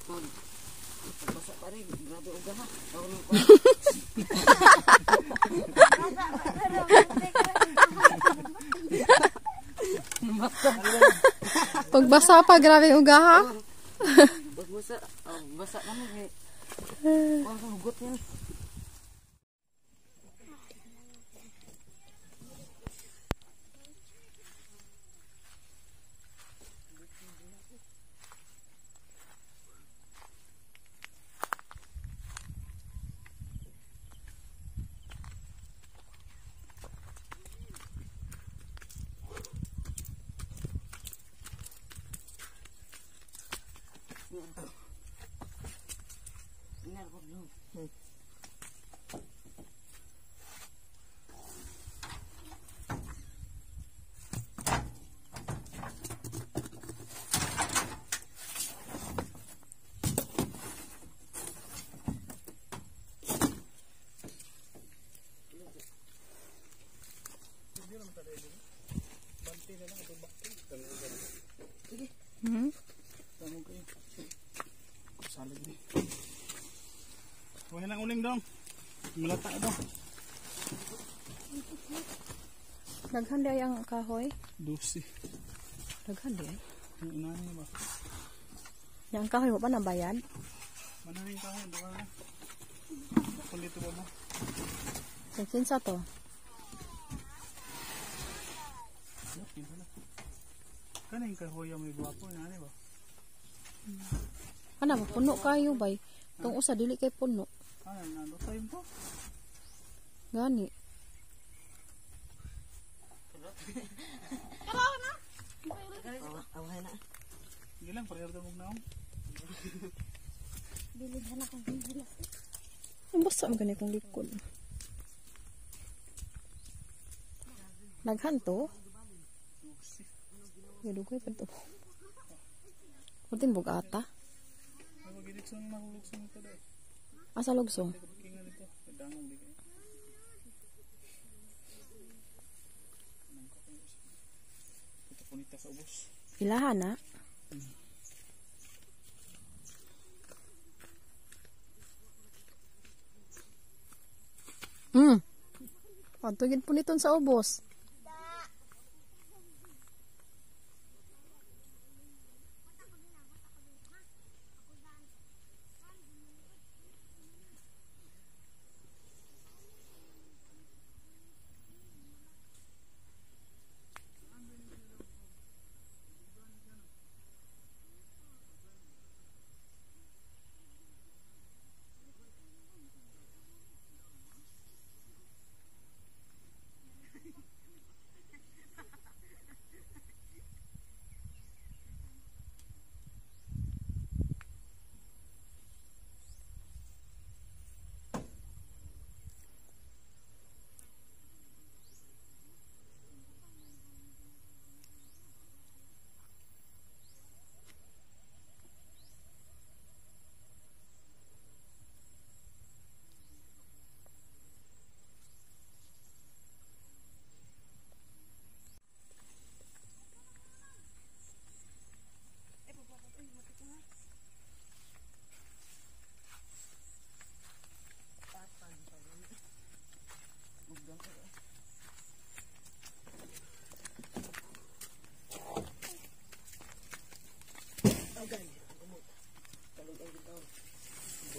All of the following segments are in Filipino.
Basa pa rin. Grabe uga ha. Pagbasa pa, grabe uga ha. Pagbasa, basa naman eh. Huwag kang hugot yan. Salig ni. Huwag nang uling dong. Malata dong. Daghan di ay ang kahoy. 12. Daghan di ay. Ang inani ba? Yang kahoy mo pa nabayad? Mananing kahoy doon na. Kung dito ba mo? Sinsa to? Kaning kahoy ang may gwapo. Inani ba? Ano ba? Puno kayo bay. Itong usa dili kay puno. Ano, nando tayo po? Gani. Away na. Hindi lang, parehar na mong naong. Bilidhan akong bilas. Ang basa ang ganit kong likod. Naghan to? Gadugoy pa to. Kunting bugata. Mag-ilikson na ako lugsong ito dahil. Asa lugsong? Kinga nito. Dangang di kayo. Ito punita sa ubos. Ilahan na. Pagtugid po niton sa ubos.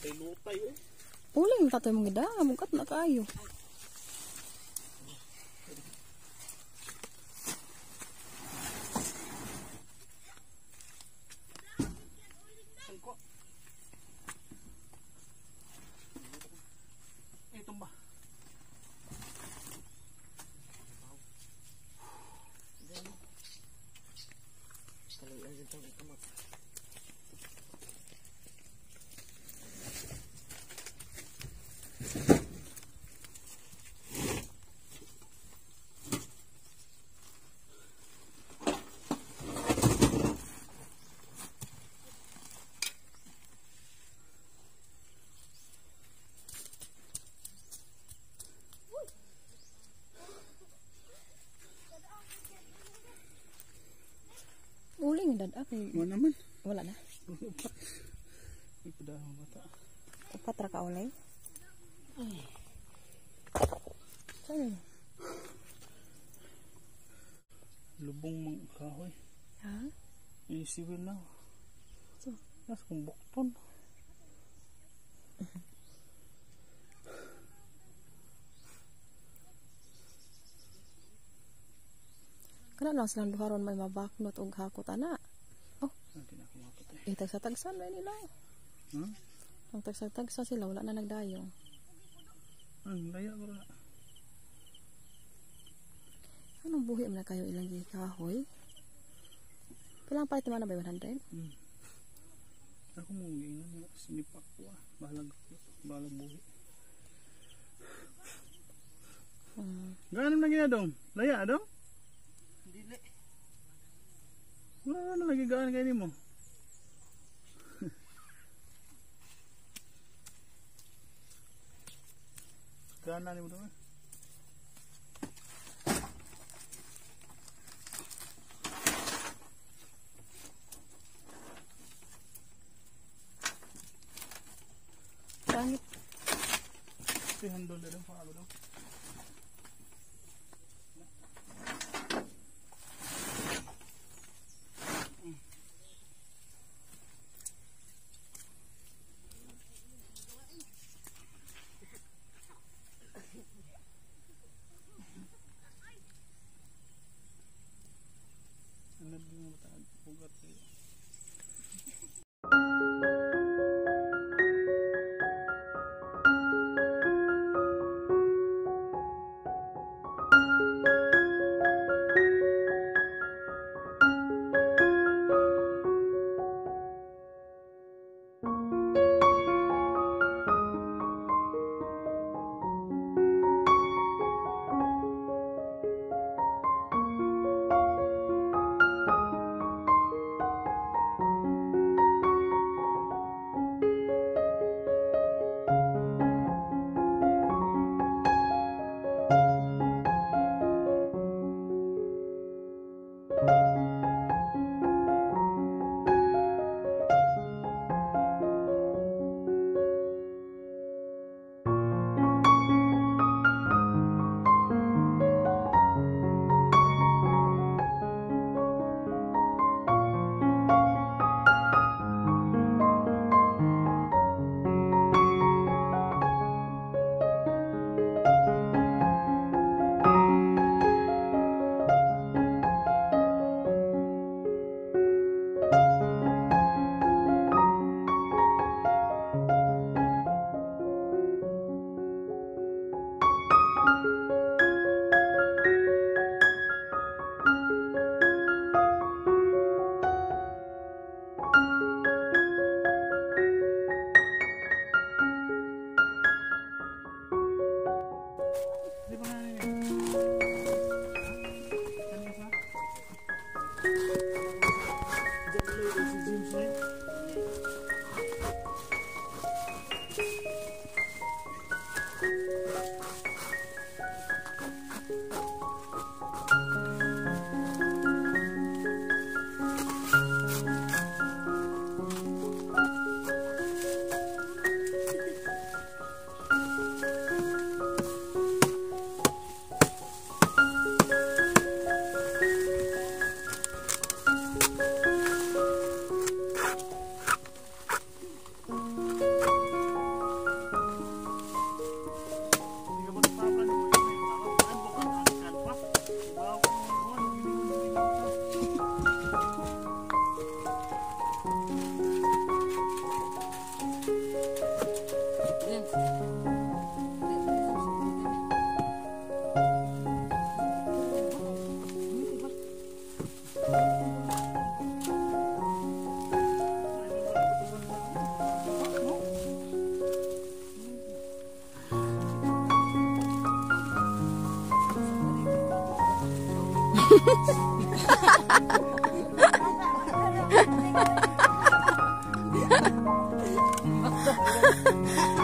Lutay-lutay eh. Uling tatoy mong gida, mukat na kayo. Tumba. Uling dad, okay. Mo naman. Wala na. Ipada ang bata. Tapat ra ka ulay. Saan? Lubong mang kahoy. Ha? Isiwin na. So, Nas kong bukton. kana lang silang duharon may mabaknot og hakot ana. Hindi na ako mapatay. Tagsa-tagsan may nila. Ang tagsa-tagsa sila wala na nagdayo. Laya ko na. Anong buhi man na kayo ilang kahoy? Pilang palit naman na ba 100? Ako mong giinan nga sinipak ko balag buhi. Gaano na ginadong? Laya dong? Dili. Wala na lagi gaan kayo mo. Gaan na ni mo dong. Pangit. $300 dong pa ako dong. Ano ba yung matag ugat kayo? Di ba nga nini? Diyan lang si James na yun.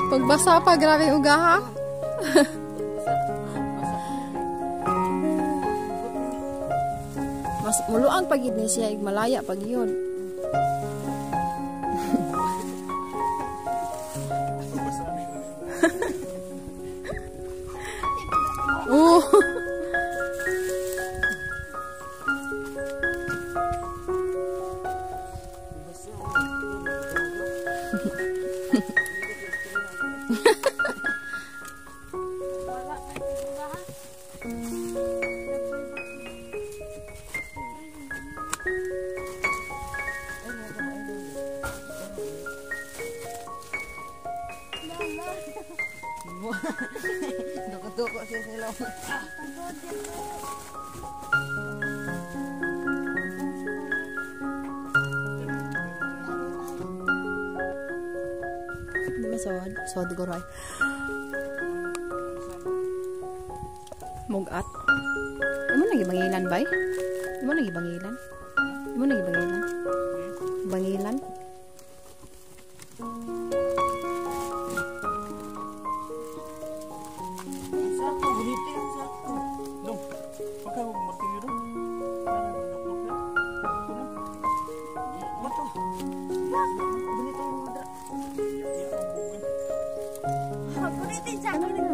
Pagbasa pa, grabe ugaha. Mas muluan pagid ni siya, malaya pag yun. Dukot-dukot siya sa ilong. Di ba sod goroy. Mugat. Imo lagi bangilan bay? Imo lagi bangilan? Imo lagi bangilan? Bangilan? Sarap ko, buniti ang sarap ko. Dong, pakai huwag martilyo dong. Ano, dok-dok na? Ano? Bato. Buniti ang madra. Iya, ang bugin. Buniti siya. Ano rin?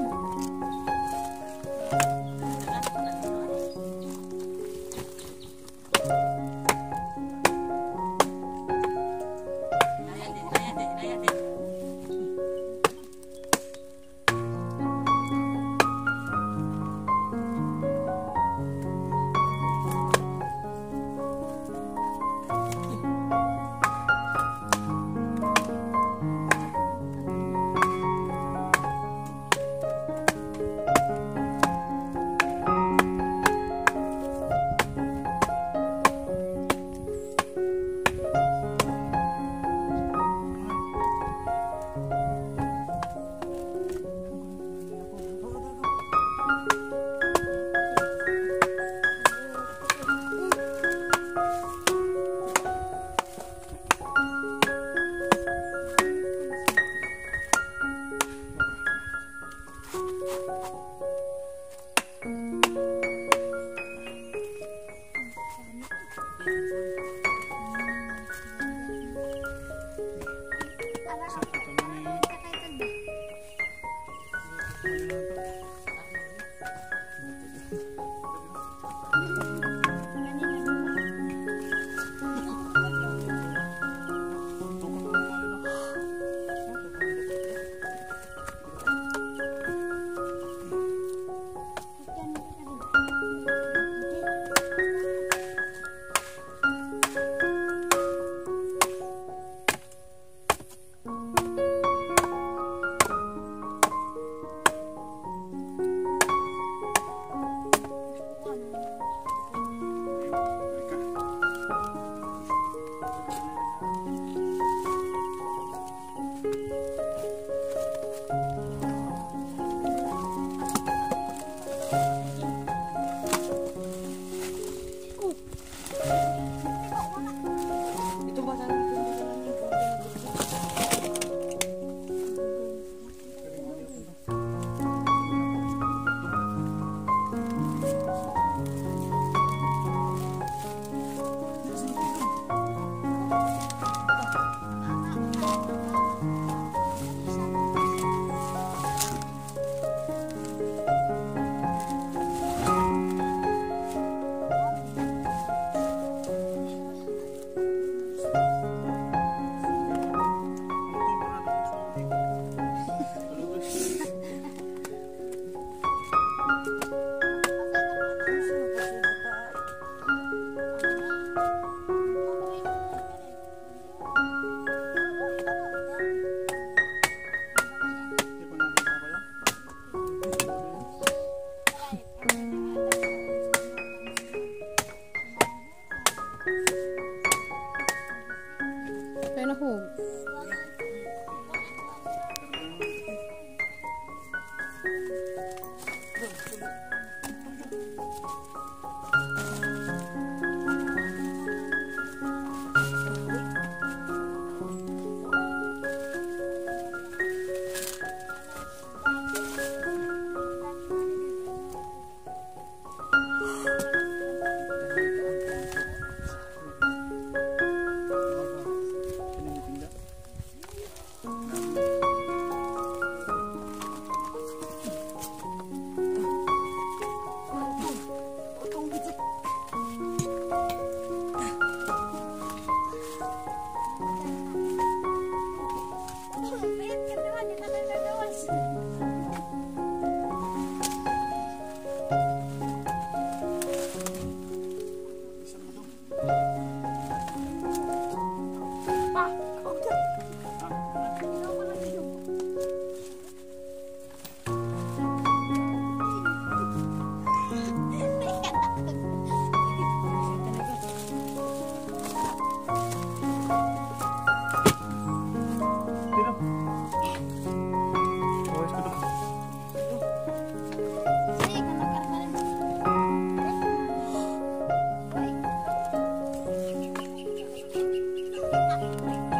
Ay,